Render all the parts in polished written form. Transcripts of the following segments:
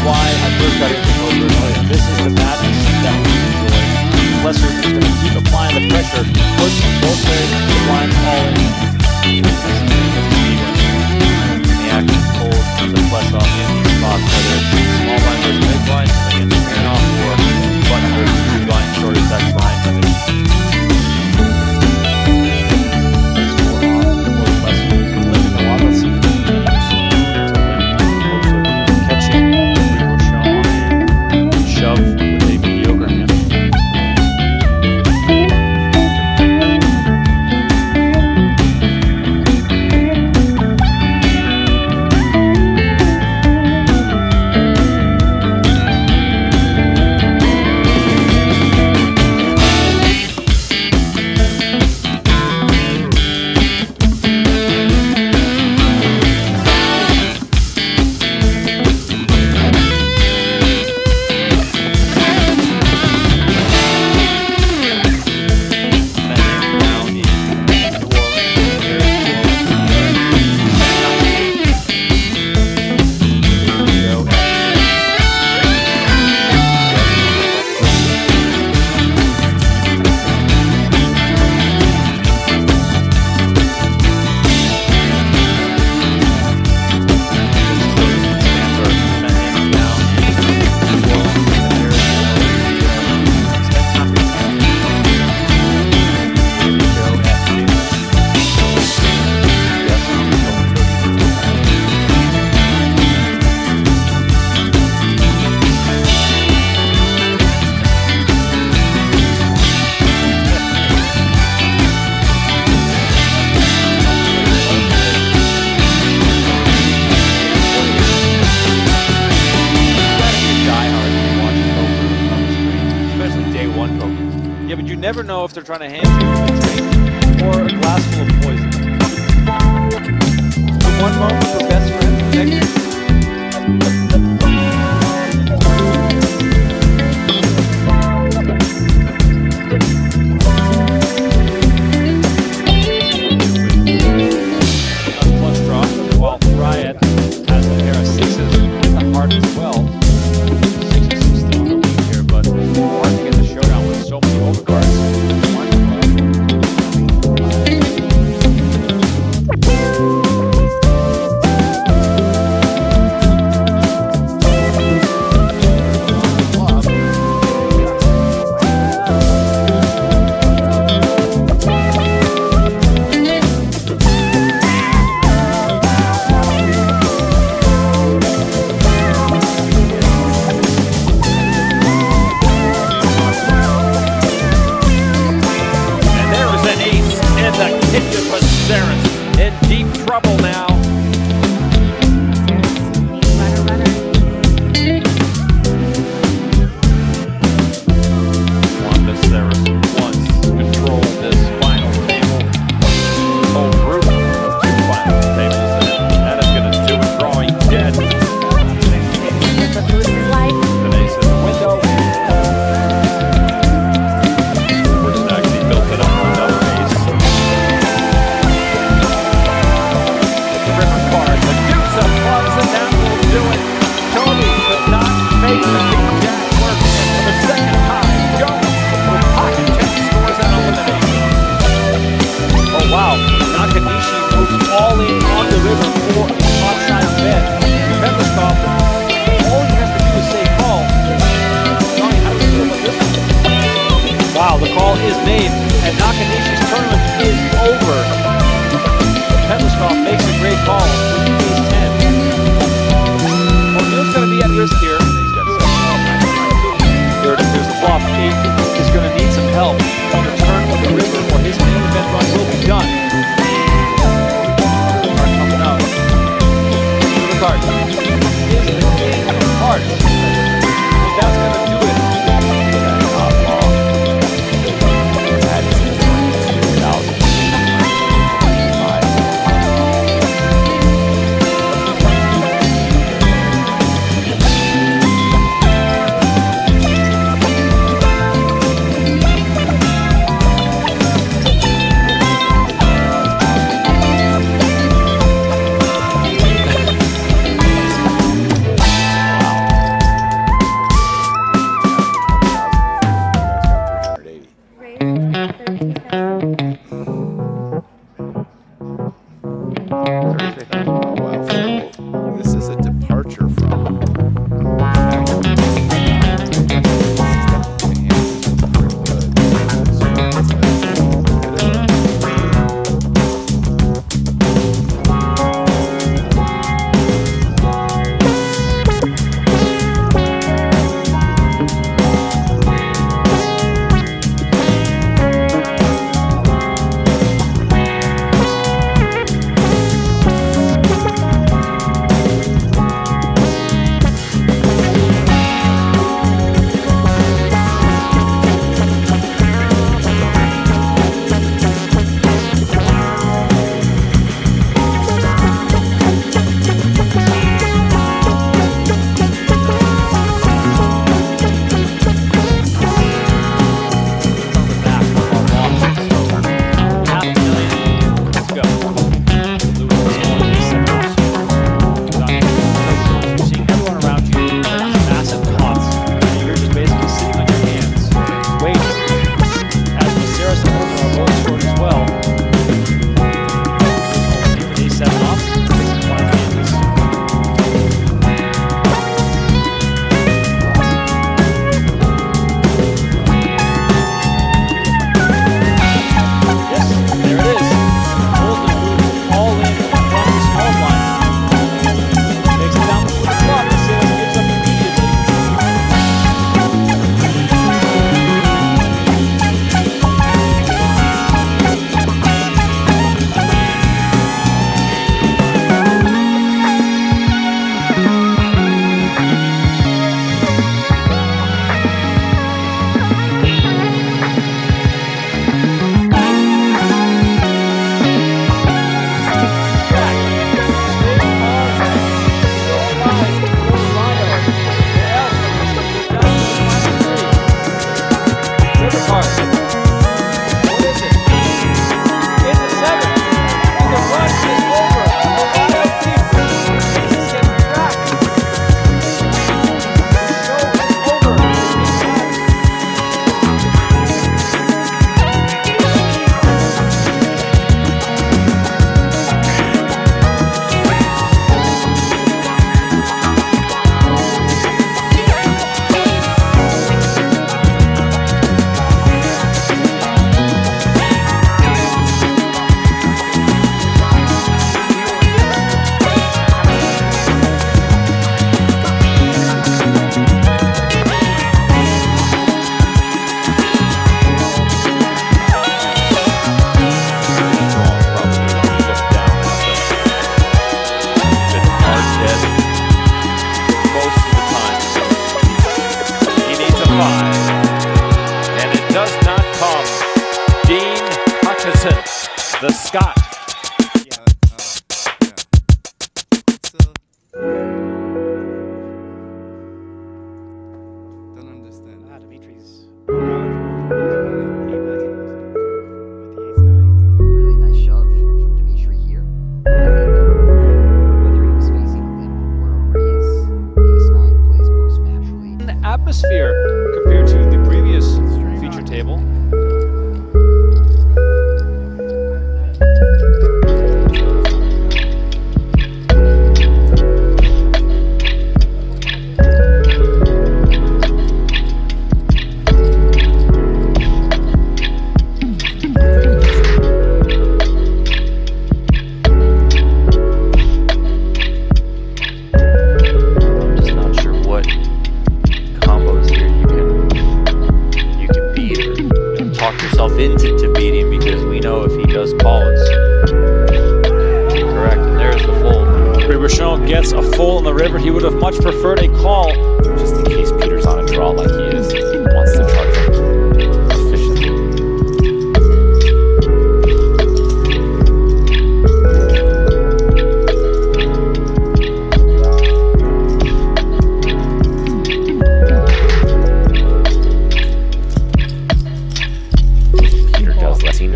why I first got into poker. This is the madness that we enjoy. Lesser is going to keep applying the pressure, push both ways, the blinds all in. The action pulls the plus off in these spots, whether it's small blind versus big blind, again, turn off or button versus three blind, shorter sex blind. Yeah, but you never know if they're trying to hand you a drink or a glass full of poison. For one moment, we're best friends, the next flush draw, while Riot has a pair of sixes with the heart as well. Sixes is still in the lead here, but hard to get the showdown with so many overcards. Wow, so this is a departure from. The Scot. Yeah. Don't understand. Dimitri's Really nice shove from Dimitri here. I think whether he was facing a limp or a raise, ace-9 plays most naturally. The atmosphere compared to the previous feature table. Into beating, because we know if he does call, it's correct. And there's the full. Rochon gets a full in the river. He would have much preferred a call, just in case Peter's on a draw like he is. He wants to charge him efficiently.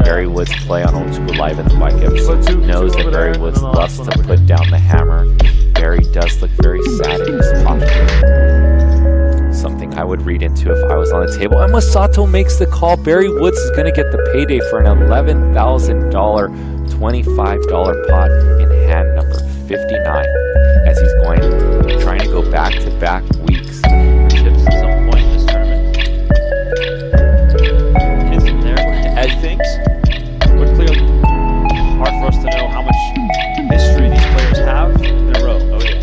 Barry Woods play on Old School Live in the Bike episode knows that Barry Woods loves to put down the hammer. Barry does look very sad in his posture. Something I would read into if I was on the table. And Masato makes the call. Barry Woods is going to get the payday for an $11,000 $25 pot in hand. hand number 59 as he's trying to go back-to-back weeks. Chips at some point in this tournament. Hits in there, edge things. But clearly, hard for us to know how much history these players have in a row. Oh yeah.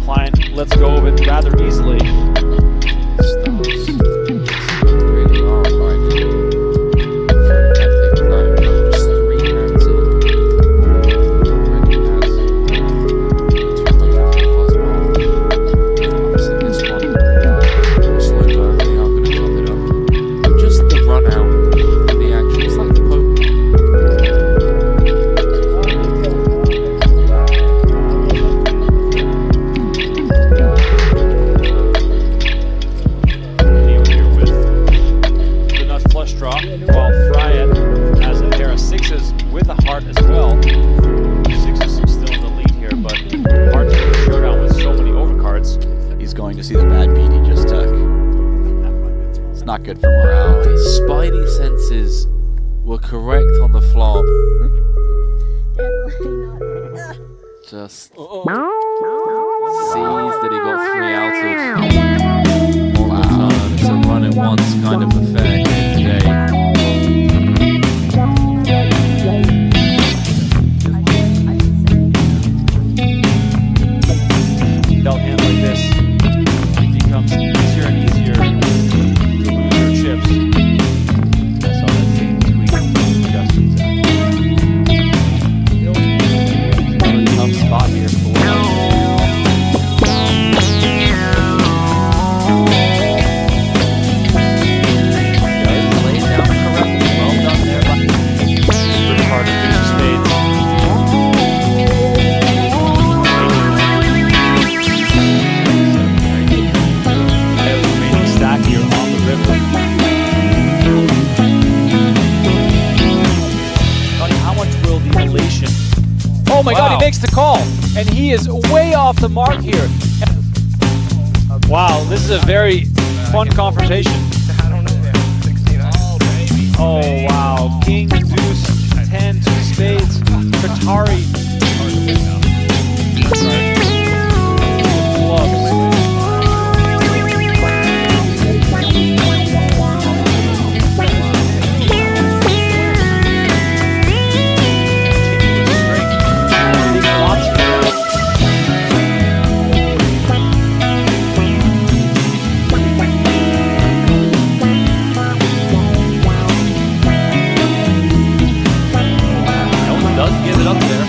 Klein lets go of it rather easily. Really hard, like, for an epic climb, but just 3 hands in. Already has 200 plus mark. Obviously this one, slow burn, they are going to chop it up. But just the run out for the action, it's like the Pokemon. Leo here with the nut flush draw, while Fryan has a pair of 6s with a heart as well. 6s still in the lead here, but hard to showdown with so many overcards. He's going to see the bad beat he just took. It's not good for morale. His spidey senses were correct on the flop. Just sees that he got 3 outed on the turn. It's a run it once kind of affair here today. Dealt hand like this, it becomes easier and easier to lose your chips. I saw that same tweet from Justin Zach. Another tough spot here for laid down correctly. Well done there by the card of deuce of spades. Remaining stack here on the river. How much will the elation? Oh my God, he makes the call, and he is way off the mark here. Wow, this is a very fun confrontation. Oh wow, King, Deuce, 10, 2 spades, Qatari. Does give it up there.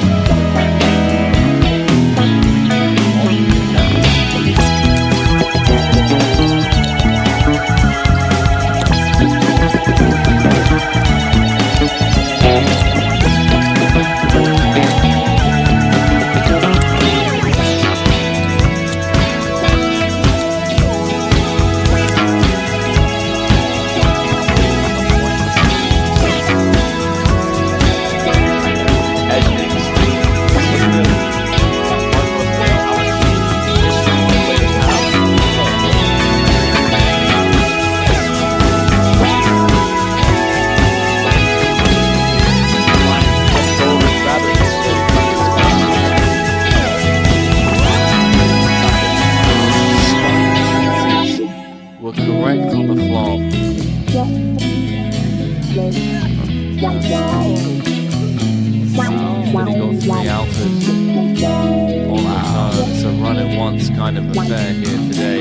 Were correct on the flop. That he got 3 outed on the turn. It's a run it once kind of affair here today.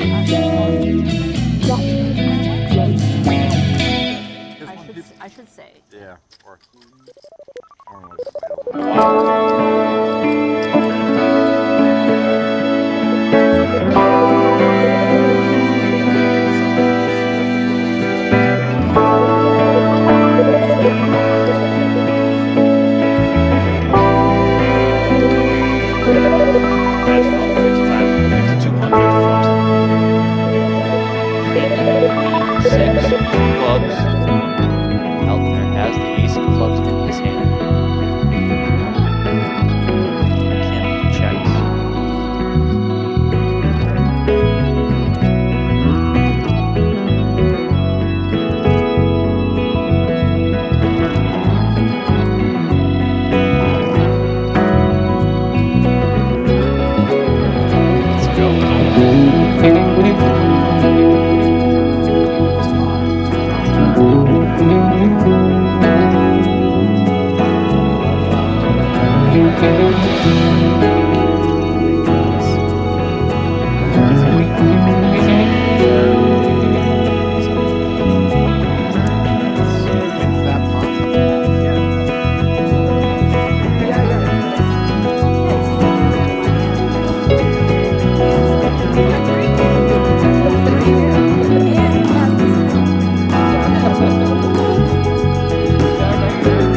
I should say. Yeah. Clubs. Eltner has the ace of clubs in his hand.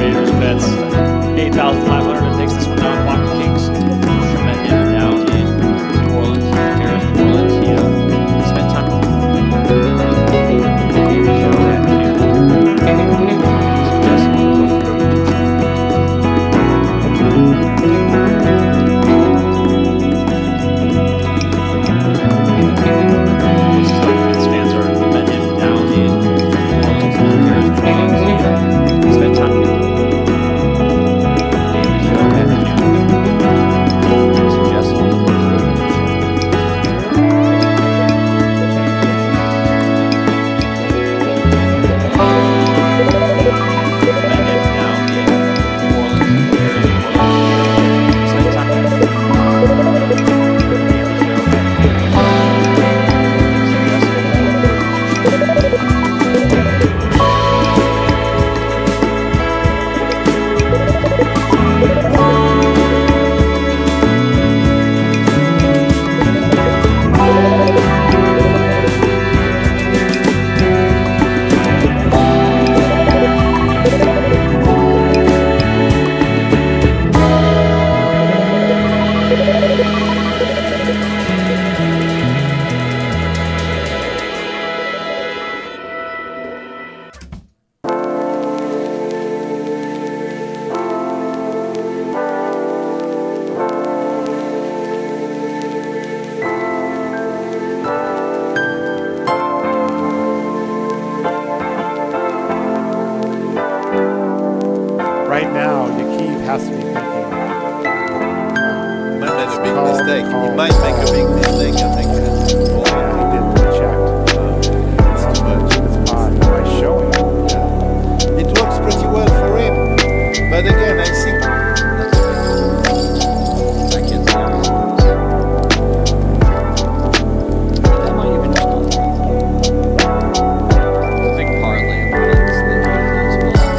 Raiders bets 8,500 and takes this one down. Pocket Kings met him down in New Orleans. Harris, New Orleans. He spent time. His fans are met him down in New Orleans. Harris, New Orleans. He spent time. Right now, Yakeem has to be thinking. Might make a big mistake. He might make a big mistake, I think. He didn't check. It's too much. It's odd by showing. It works pretty well for him. But again, I think That's a big that kid's serious. That might even just not be big parlay of points that he flows below.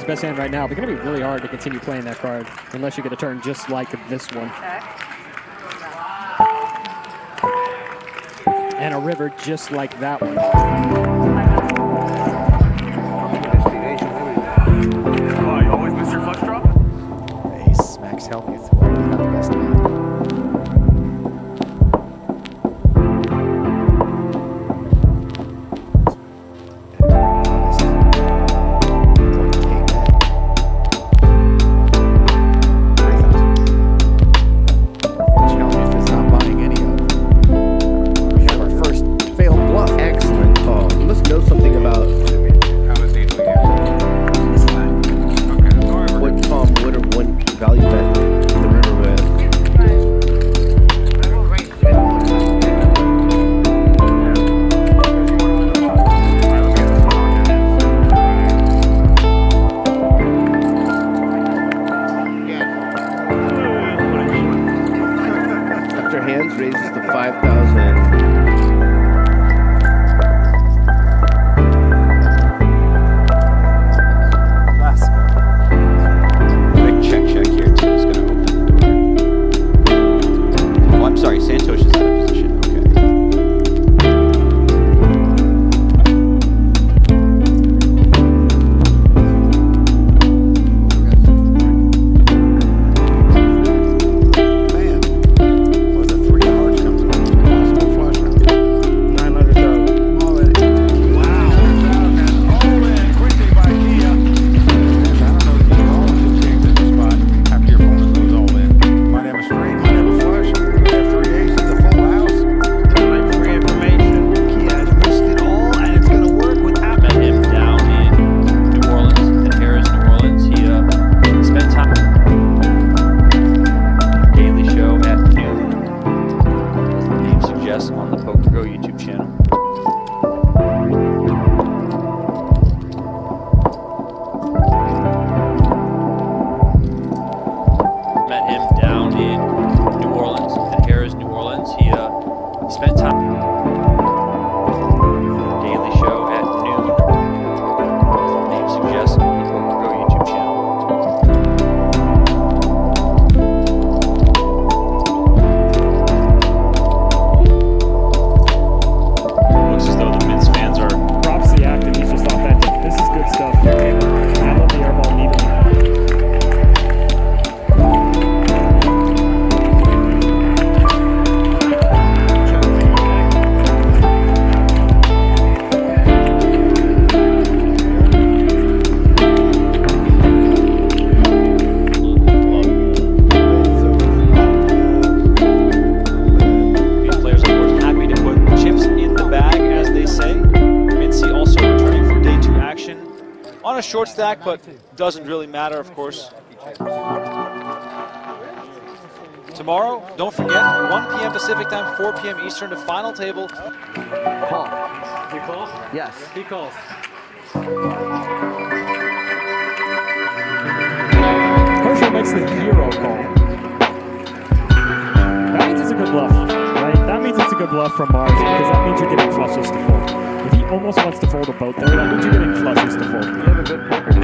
your best hand right now, but going to be really hard to continue playing that card unless you get a turn just like this one. And a river just like that one. Oh, you always miss your flush draw? Ace smacks Helmuth. Where do you have the best hand? Which Helmuth is not buying any of. We have our first failed bluff. Excellent call. You must know something about what Tom would or wouldn't value bet the river with. After hands raises to 5,000. Big check here too is going to open the door. Oh, I'm sorry. Santosh is out of position. Okay. Man, was it 3 hours comes up? Possible flush. 900,000. All in. Wow. All in. Quickly by Kia. I don't know if you all to change this spot after your opponent goes all in. Might have a straight, might have a flush. Might have 3 aces, a full house. Like free information. Kia has risked it all, and it's going to work with Met him down in New Orleans, in Harris, New Orleans. He spent time daily show at noon, as the name suggests, on the Poker Go YouTube channel. Met him down in New Orleans, in Harris, New Orleans. He spent time daily show at noon, as the name suggests, on the Poker Go YouTube channel. Looks as though the Mints fans are Props to the active. He's just authentic. This is good stuff. I love the airball immediately. These players, of course, happy to put chips in the bag, as they say. Mincy also returning for day 2 action on a short stack, but doesn't really matter, of course. Tomorrow, don't forget, 1 p.m. Pacific time, 4 p.m. Eastern, the final table. Call. He calls? Yes. He calls. Herschel makes the hero call. That means it's a good bluff, right? That means it's a good bluff from Mars because that means you're getting flushes to fold. If he almost wants to fold a boat there, that means you're getting flushes to fold. You have a good poker face.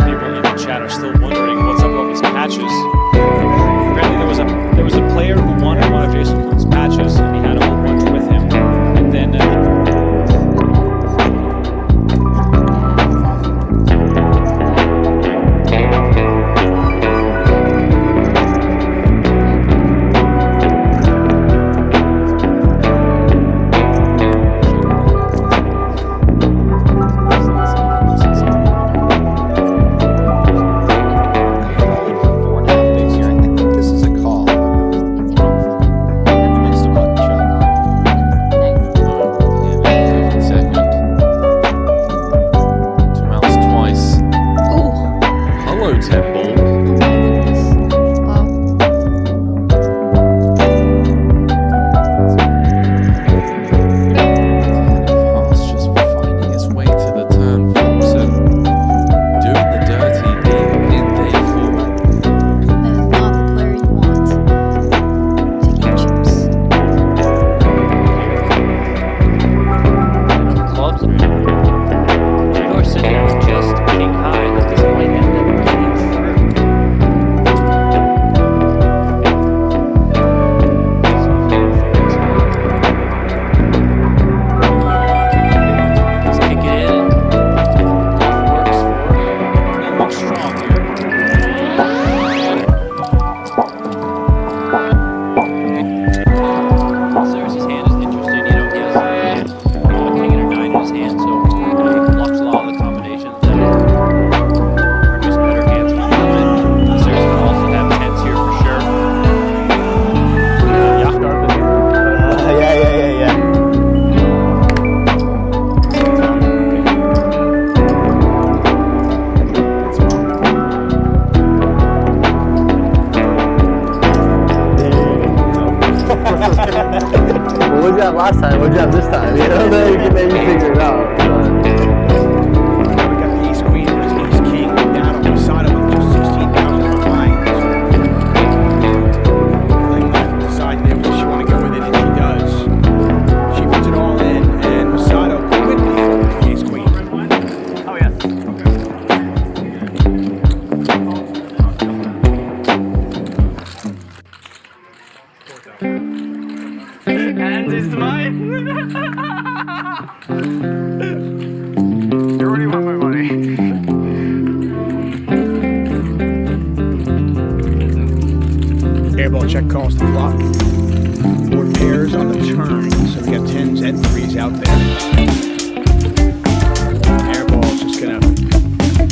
People in the chat are still wondering what's up with these patches. Apparently, there was a player who wanted one of Jason Kuhn's patches, and he had a whole bunch with him. And then you have last time? What'd you have this time? You know, then you can maybe figure it out. But. We got the ace queen versus ace king. Down on the side of it, just 16,000 behind. Like, decide there where she want to go with it, and she does. She puts it all in, and Masato quickly folds the ace queen. Oh, yeah. And it's mine. You already want my money. Airball check calls the flop. 4 pairs on the turn, so we got 10s and 3s out there. Airball's just gonna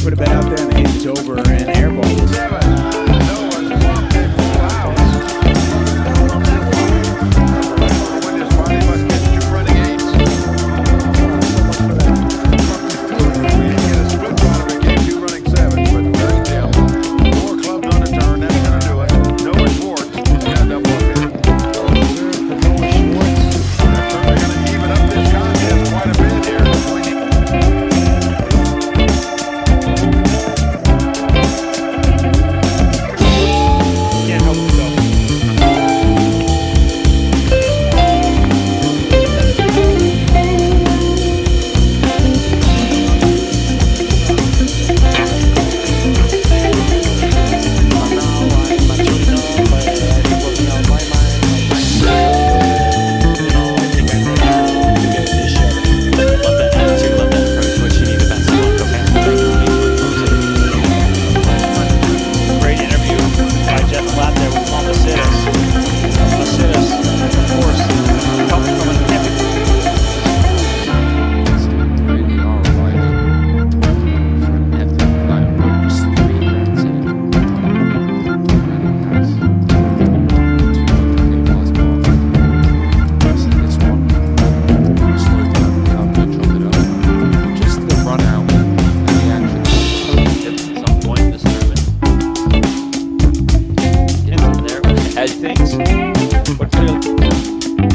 put a bet out there, and the ace is over, and airball is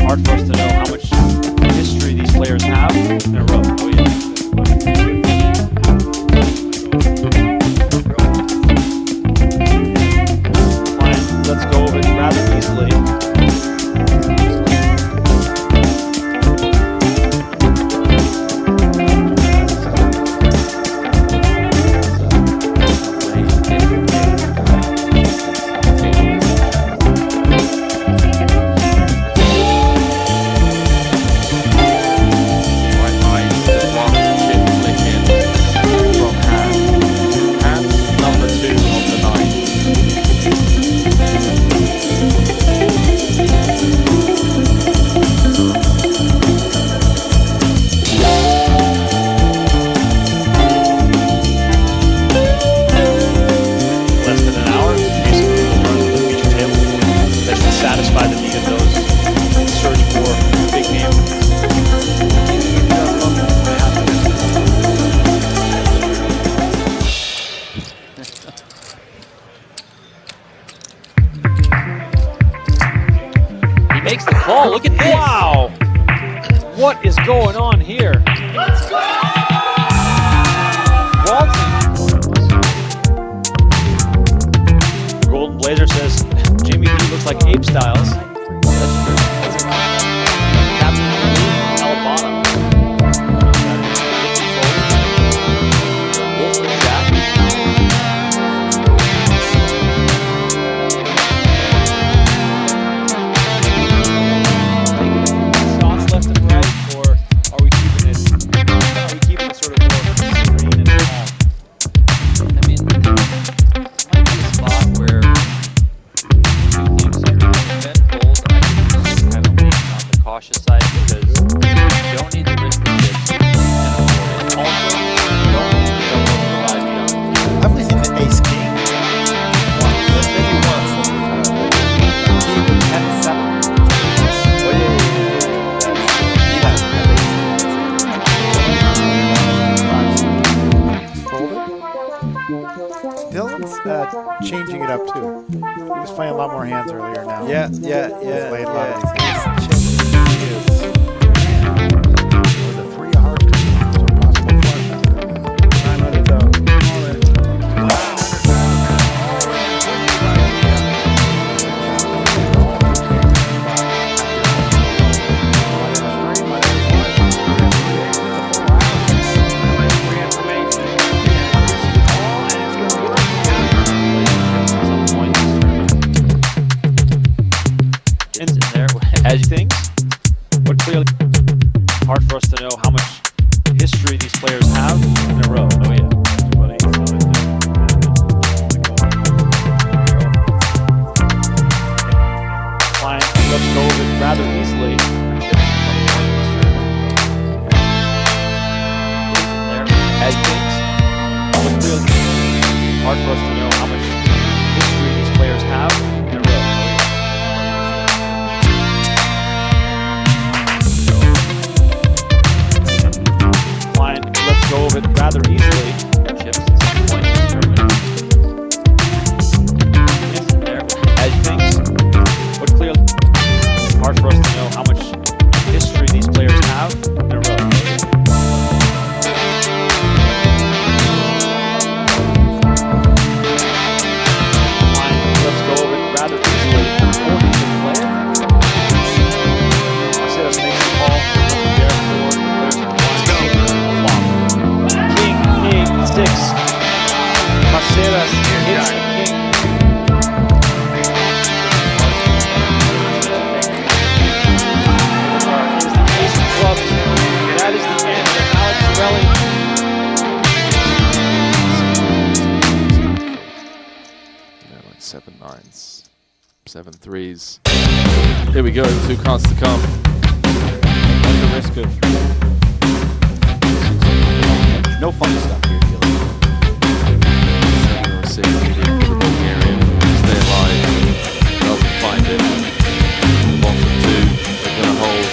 hard for us to know how much history these players have in a row. Oh, yeah. Fine. Let's go over it rather easily. Satisfy the need of those search for big name. He makes the call. Look at this. Wow. What is going on here? Let's go. Walton. Golden Blazer says Jimmy B looks like Ape Styles. That's true. Captain Alabama. Wolf with Jack. Shots left and right, or are we keeping it? Are we keeping it sort of more serene and calm? I mean, might be a spot where cautious side because you don't need to risk the chips and also you don't need to go over 5 beyond. I've seen the ace king once, maybe once. And 7. Oh Folded. Dylan's changing it up too. He was playing a lot more hands earlier now. Yeah. He's playing a lot of these hands. He is. as things, but clearly hard for us to know how much history these players have in a row. Oh yeah. Fine, let's go with it rather easily. As things, but clearly hard for us to know how much history these players have in a row. Fine, let's go with it rather easily. Chips at some point in this tournament. As things, but clearly hard for us to know how much history these players have in a row. Rather easily, or even player. Marcelos makes the call. Therefore, declares it flop. King, 8, 6. Marcelos hits the king. Is the ace of clubs. That is the end of Alex Relly. 7 9s, 7 3s. Here we go, 2 cards to come. At the risk of no funny stuff here, Gilly. 7 or 6 needed for the Bulgarian to stay alive. Doesn't find it. Bottom 2, they're gonna hold.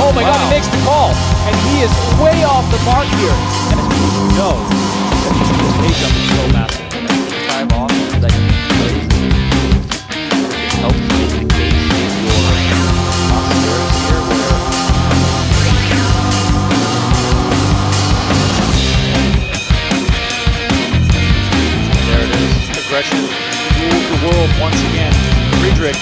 Oh my God, he makes the call, and he is way off the mark here. And as you know, that this page up is so massive. 5 off, that he plays. It helps make the case for Oscars here, where there it is. Aggression rules the world once again. Friedrich.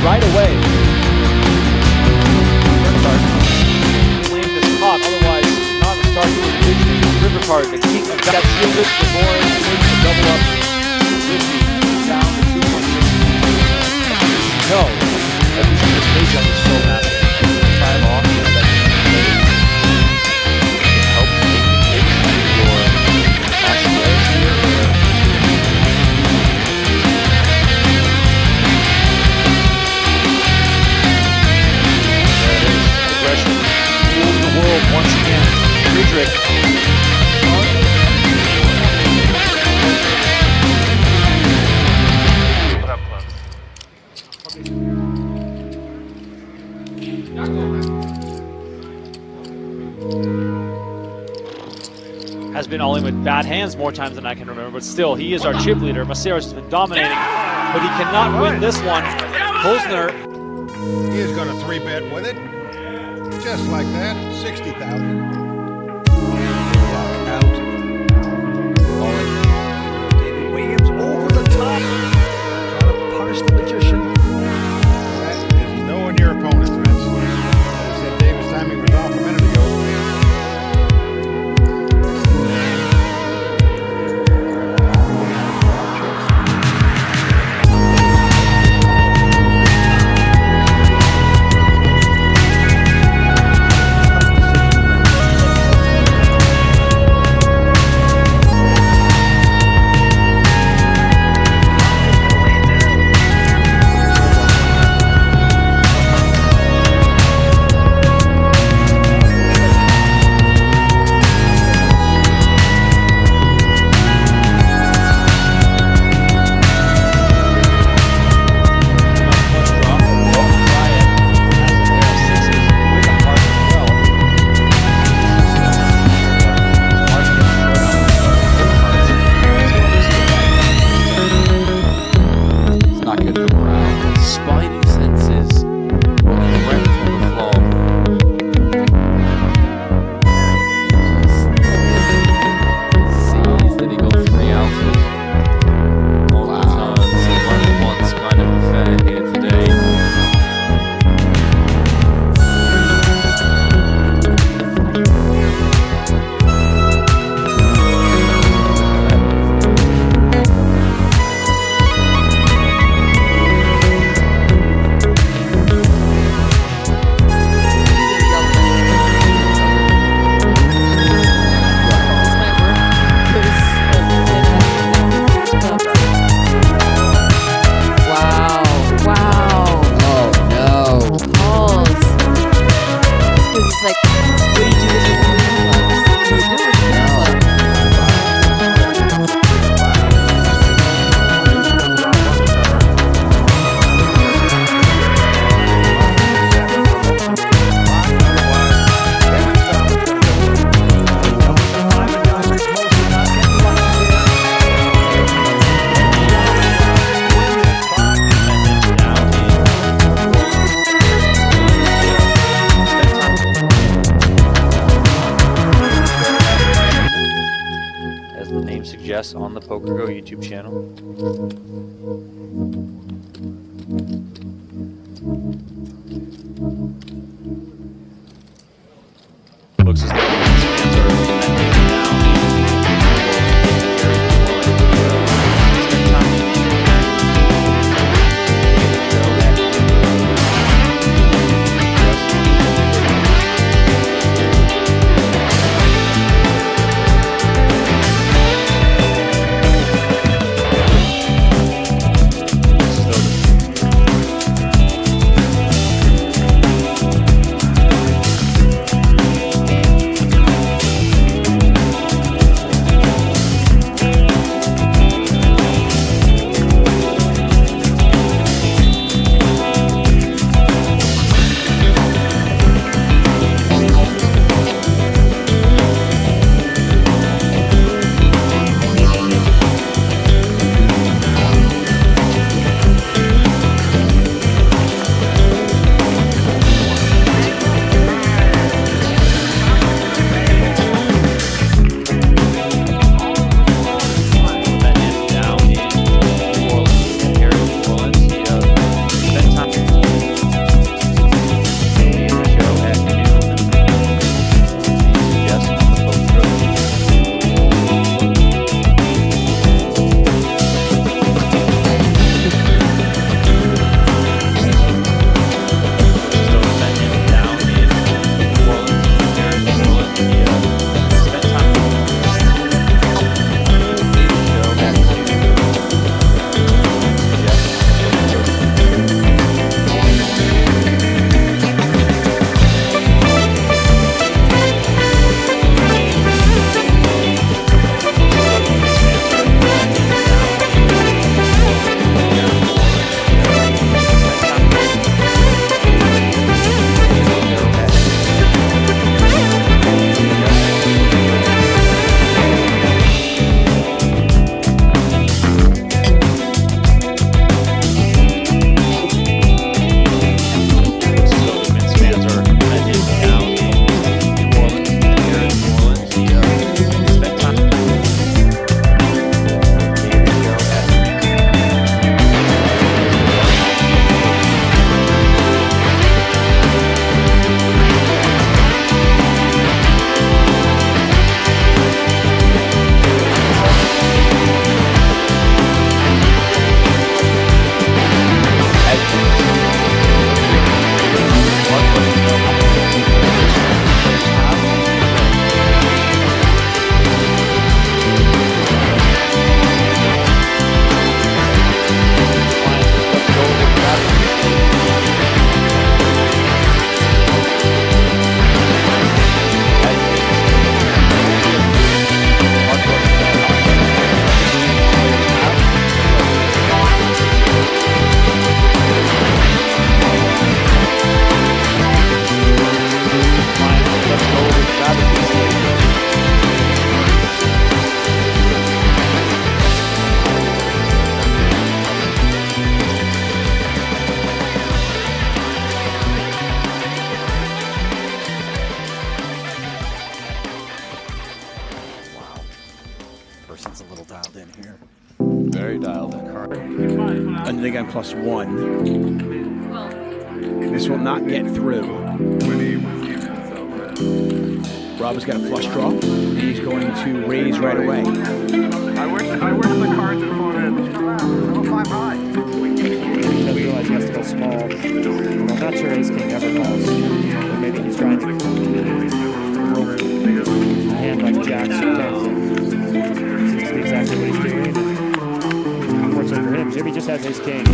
Right away. Claim this spot, otherwise not to start doing big river card. The king of that shielded before it makes the double up. 50 down to 2.6. No, that this page up is so massive. 5 off, that it helps make the case for your Oscars here. Rules the world once again. Friedrich. Has been all in with bad hands more times than I can remember, but still, he is our chip leader. Maceros has been dominating, but he cannot win this one. Posner. He is going to 3-bet with it. Just like that, 60,000. Out. David Williams over the top. Trying to punish the magician. Bluffs on the Poker Go YouTube channel. Looks as though these fans Person's a little dialed in here. Very dialed in. I think I'm +1. This will not get through. Rob has got a flush draw, and he's going to raise right away. I wish the cards had flown in. Go 5 high. I realize he has to go small. I'm not sure Ace King ever calls. Or maybe he's trying to roll a hand like Jacks or Tens. Seems to be exactly what he's doing. Unfortunately for him, Jimmy just has Ace King.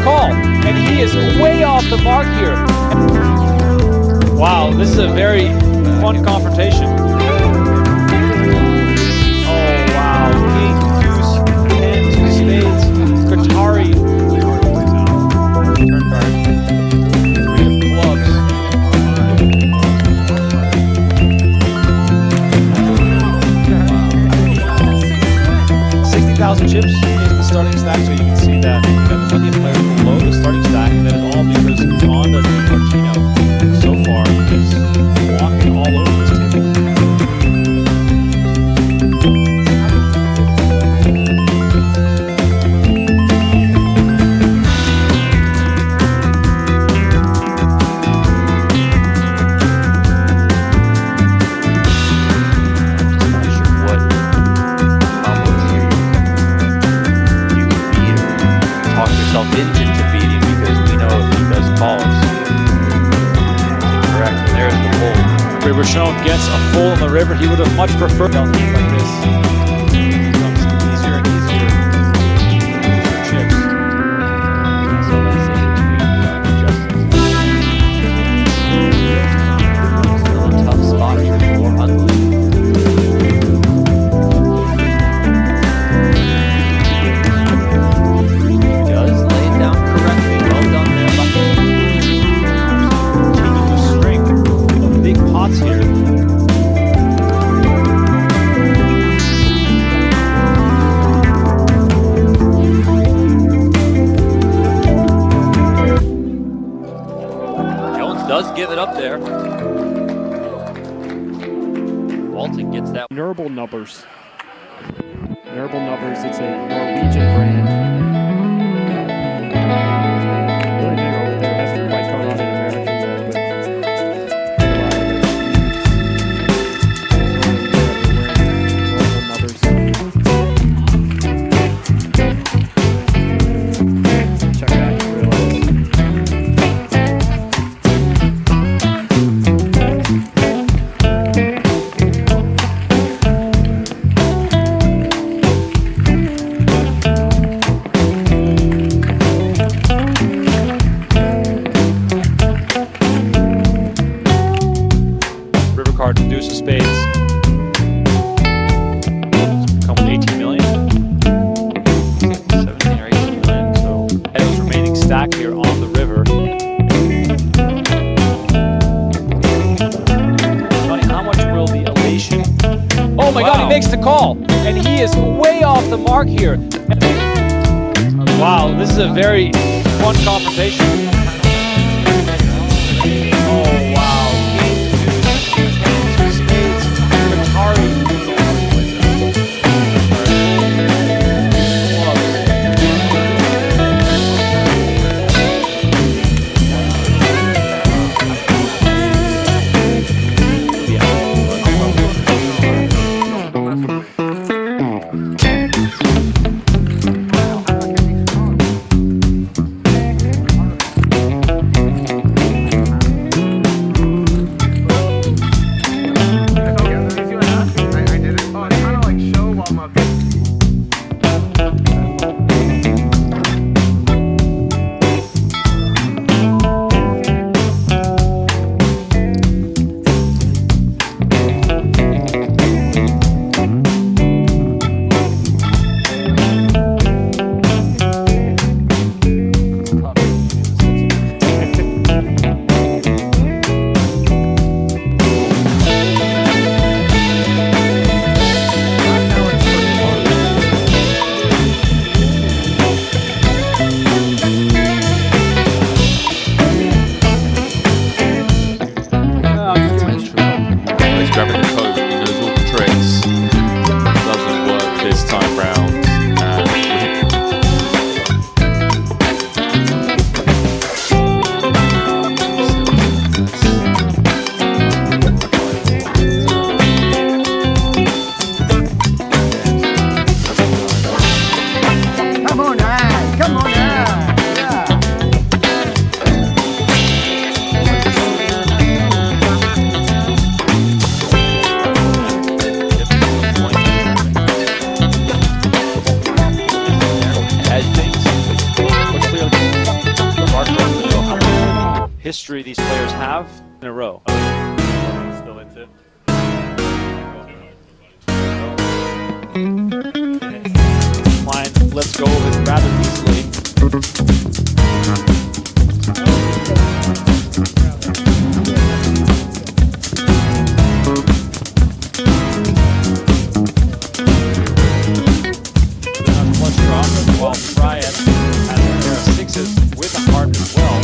call, and he is way off the mark here. Wow, this is a very fun confrontation. Oh wow, king, deuce, 10, 2 spades, Qatari. Turn card. 3 of clubs. 60,000 chips in the starting stack, so you can see that we've got plenty of players below the starting stack, and that is all because Honda Di Martino so far is walking all over this table. Into beating, because we know if he does call, it's incorrect. And there's the fold. River Shown gets a full in the river. He would have much preferred things like this. It becomes easier and easier. Easier chips. So let's say Still a tough spot here for Ugly. Here. Jones does give it up there. Walton gets that. Nurble Nubbers. Nurble Nubbers, it's a Norwegian brand. Really big over there. Hasn't quite caught on in America yet, but check that and realize. River card, deuce of spades. Come with 18 million. 17 or 18 million. So Edo's remaining stack here on the river. Funny, how much will the elation? Oh my God, he makes the call, and he is way off the mark here. Wow, this is a very fun confrontation. Oh wow, king, deuce, 2 spades, Qatari. As things look clearly history these players have in a row. Still into it. Klein lets go of it rather easily. Flush draw, while Fryan has a pair of sixes with a heart as well.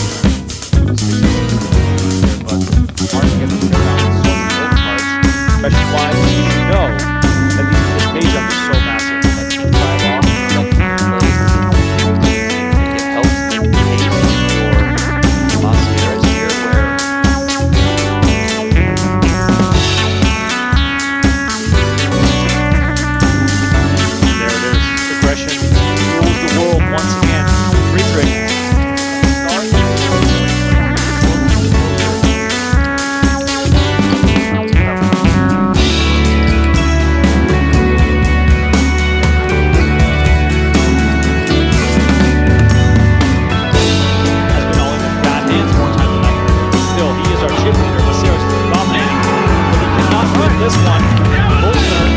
But hard to get the turn on so many cards. Especially why you know that these page up is so massive. Drive off, it helps the pace for Masieras here, where There it is. Aggression rules the world once again. Friedrich. Has been all in bad hands more time than not. Still, he is our chip leader. Maceros is dominating. But he cannot win this one. Bolsner.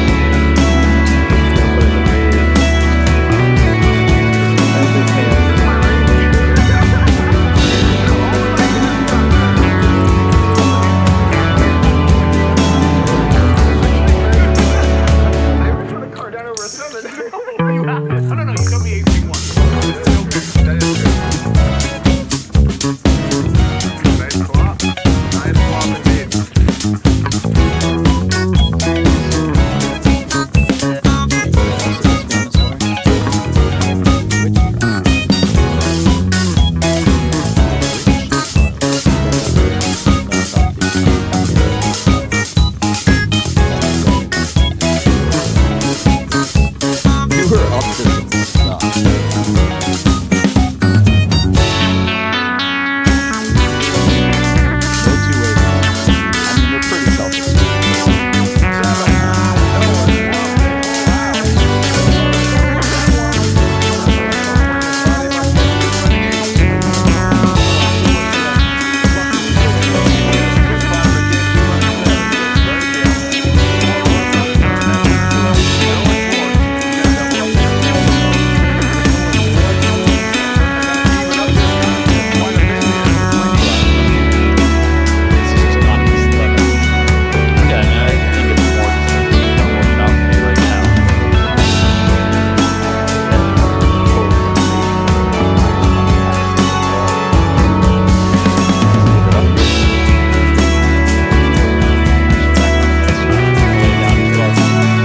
you were up to some stuff. No two ways about it. I mean, they're pretty self-esteem.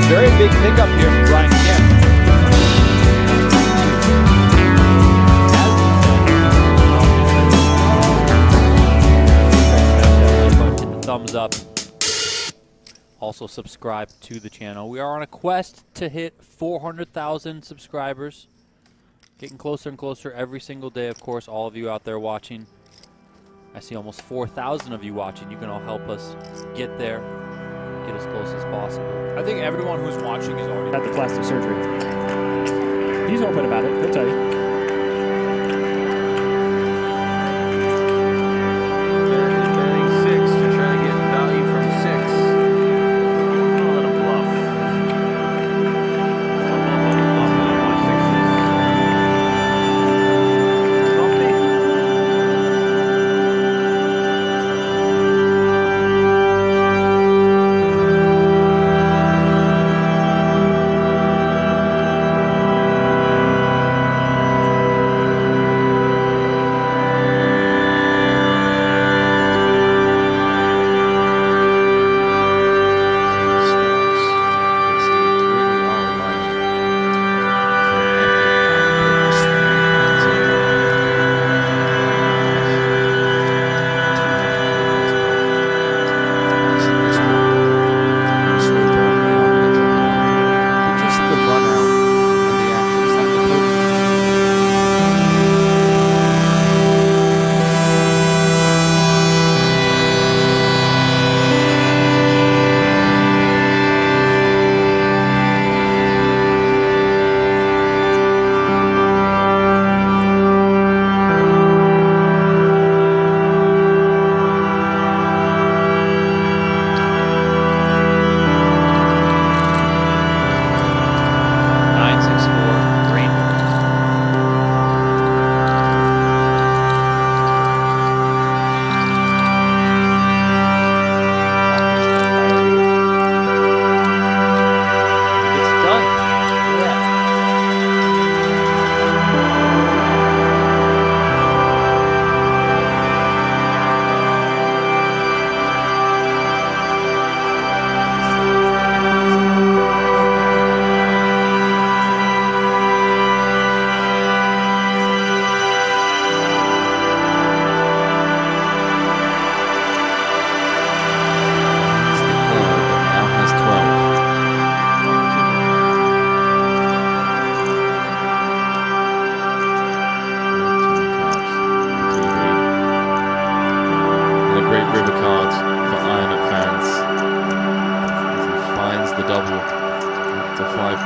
Very big pickup here from Brian Kemp. Hit the thumbs up. Also subscribe to the channel. We are on a quest to hit 400,000 subscribers. Getting closer and closer every single day, of course, all of you out there watching. I see almost 4,000 of you watching. You can all help us get there, get as close as possible. I think everyone who's watching is already had the plastic surgery. He's open about it. He'll tell you. Turning 6, you're trying to get value from 6. Let him bluff.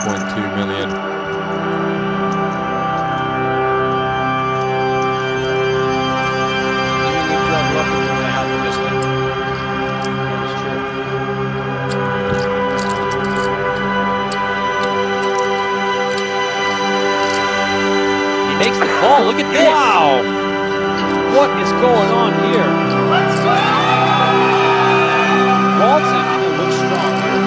5.2 million. He makes the call. Look at this. Wow. What is going on here? Let's go. Walton looks strong here.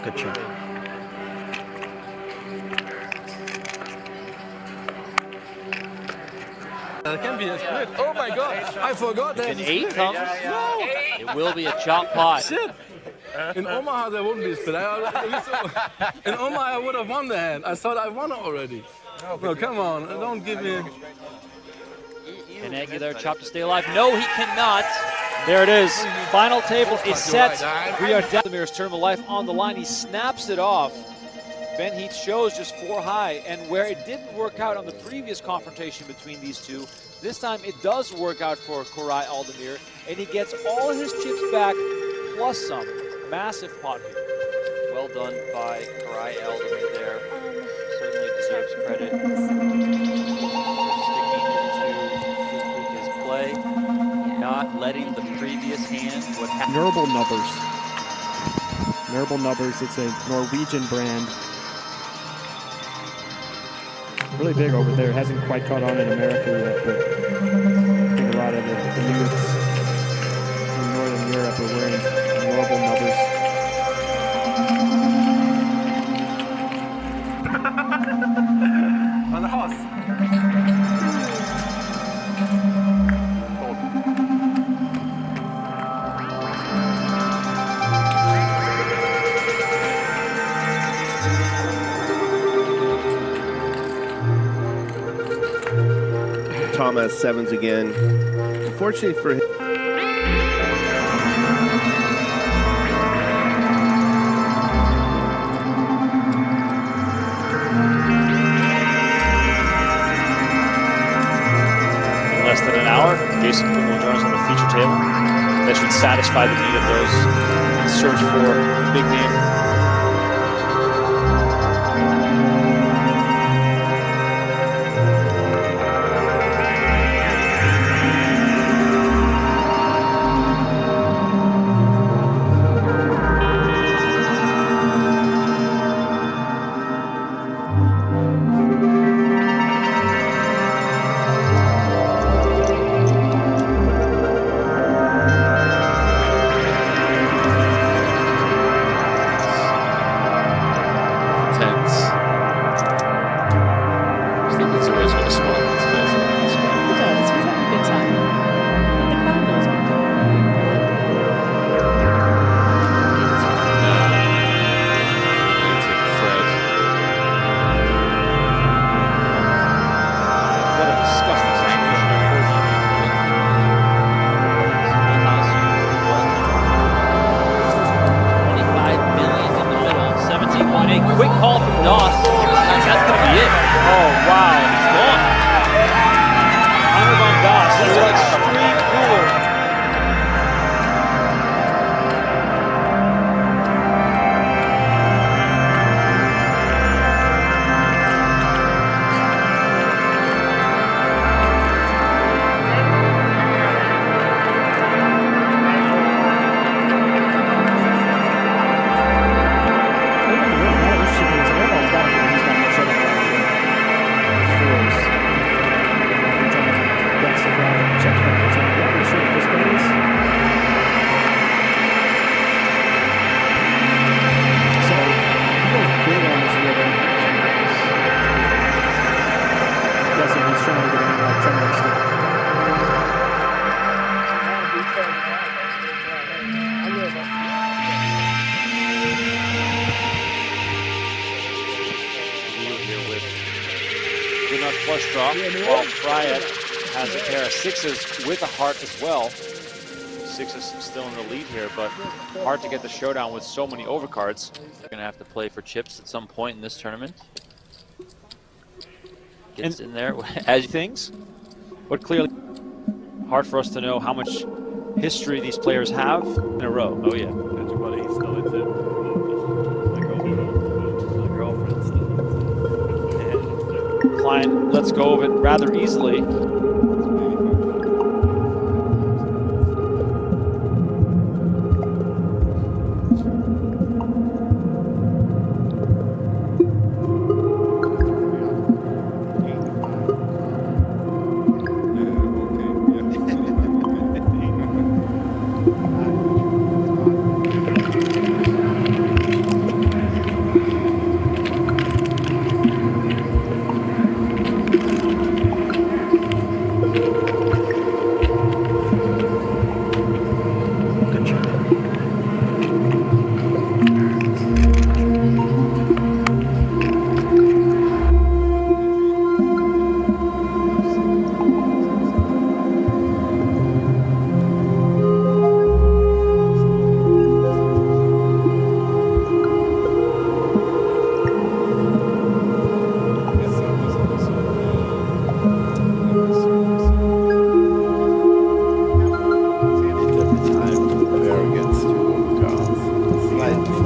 Good shot. It can be a split. Oh my god, I forgot that. If an 8 comes, it will be a chop pot. Shit. In Omaha there wouldn't be a split. In Omaha I would have won the hand. I thought I won it already. No, come on, don't give me. Can Aguilar chop to stay alive? No, he cannot. There it is. Final table is set. We are down. Vladimir's terminal life on the line. He snaps it off. Ben Heath shows just 4 high, and where it didn't work out on the previous confrontation between these two, this time it does work out for Koray Aldemir, and he gets all his chips back plus some. Massive pot here. Well done by Koray Aldemir there. Certainly deserves credit for sticking to his play, not letting the previous hand what happened. Nurble Nubbers. Nurble Nubbers, it's a Norwegian brand. Really big over there. It hasn't quite caught on in America yet, but I think a lot of the youths in Northern Europe are wearing Nurble Nubbers. On the horse. Tom has 7s again. Unfortunately for him. In less than an hour, Jason Quinn will join us on the feature table. That should satisfy the need of those in search for a big name. flush draw, while Fryett has a pair of sixes with a heart as well. Sixes still in the lead here, but hard to get the showdown with so many overcards. You're going to have to play for chips at some point in this tournament. Gets in there as things, but clearly hard for us to know how much history these players have in a row. Oh yeah. Everybody still into my girlfriend still into. Klein lets go of it rather easily.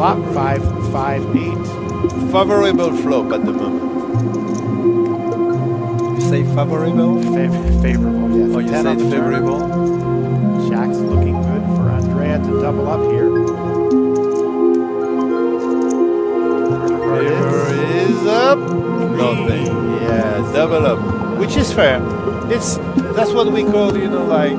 Flop 5, 5, 8. Favorable flop at the moment. You say favorable? Favorable, yes. Oh, you 10 say on the turn. favorable? Jack's looking good for Andrea to double up here. River is up. Nothing. Yeah, double up, which is fair. That's what we call, you know, like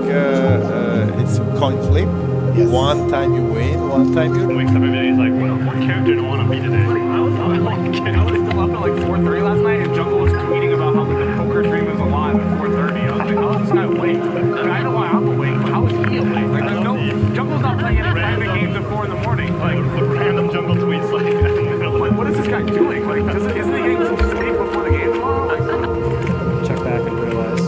it's a coin flip. Yes. One time you win, one time you lose. Everybody's like, what character do you want to be today? I was still up at like 4:30 last night, and Jungle was tweeting about how the poker dream is alive at 4:30. I was like, how is this guy awake? I know why I'm awake, but how is he awake? Like, there's no, Jungle's not playing any private games at 4 in the morning. Like, the random Jungle tweets like, what is this guy doing? Like, isn't he getting some sleep before the game tomorrow? Check back and realize.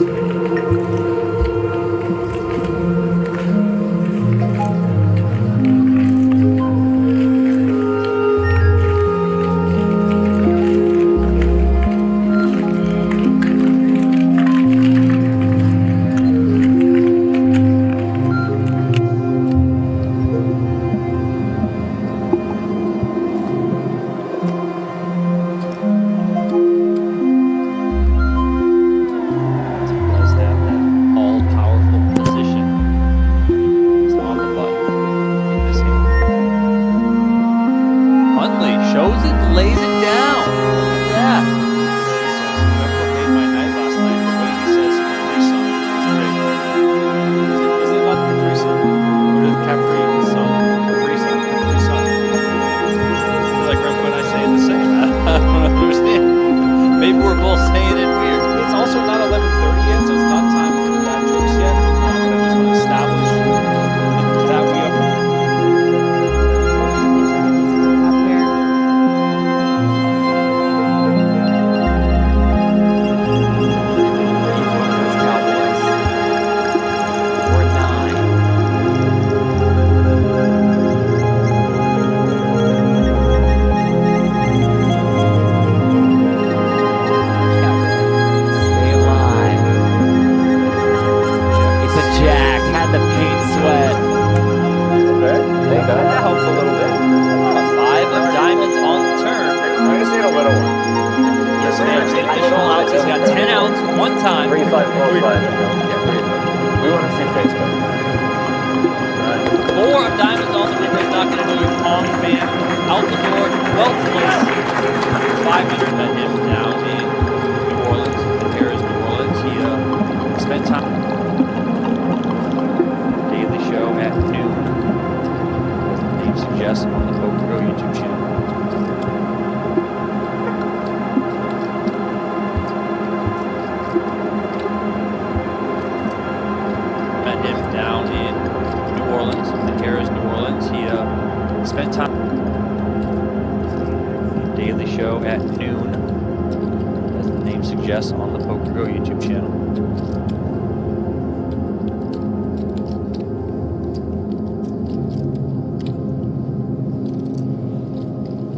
Jess on the Poker Go YouTube channel.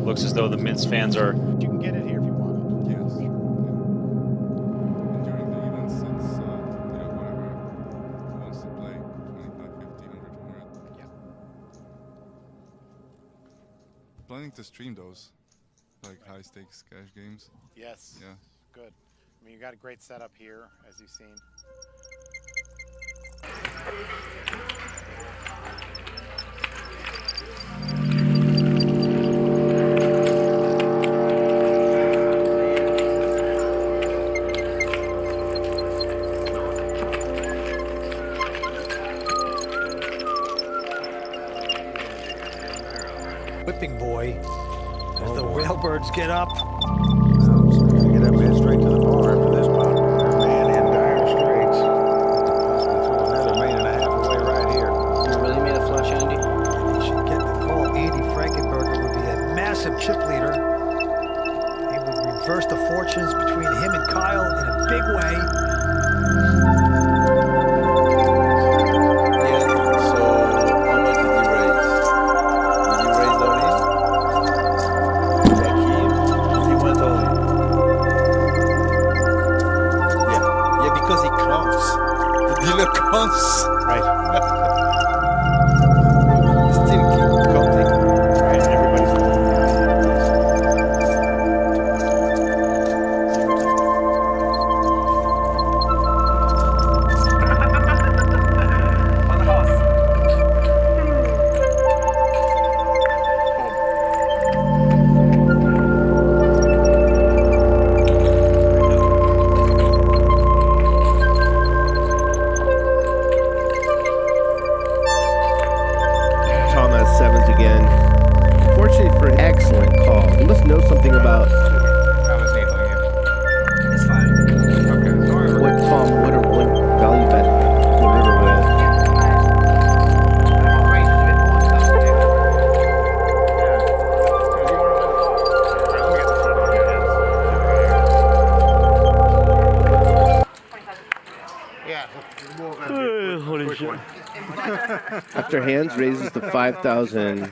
Looks as though the Mints fans are. You can get it here if you want it. Yes, sure. And during the events, it's whatever who wants to play 25, 50, 100, 100. Yeah. Planning to stream those, like high stakes cash games. Yes. Yeah. Good. I mean, you got a great setup here, as you've seen. Whipping boy. As the Whalebirds get up. Get that man straight to the bar after this one. Man in dire straits. Another million and a half away right here. You really made a flush, Andy? He should get the call. Andy Frankenberger would be a massive chip leader. He would reverse the fortunes between him and Kyle in a big way. Yeah, so how much did you raise? Did you raise all in? Yeah, he went all in. Yeah, because he counts. The dealer counts. Right. Still keep counting. Right. Everybody's On the house. Thomas sevens again. Fortunately for an excellent call. He must know something about I was enabling you. It's fine. Okay, sorry. what Tom would value bet the river with. Holy shit. After hands raises to 5,000.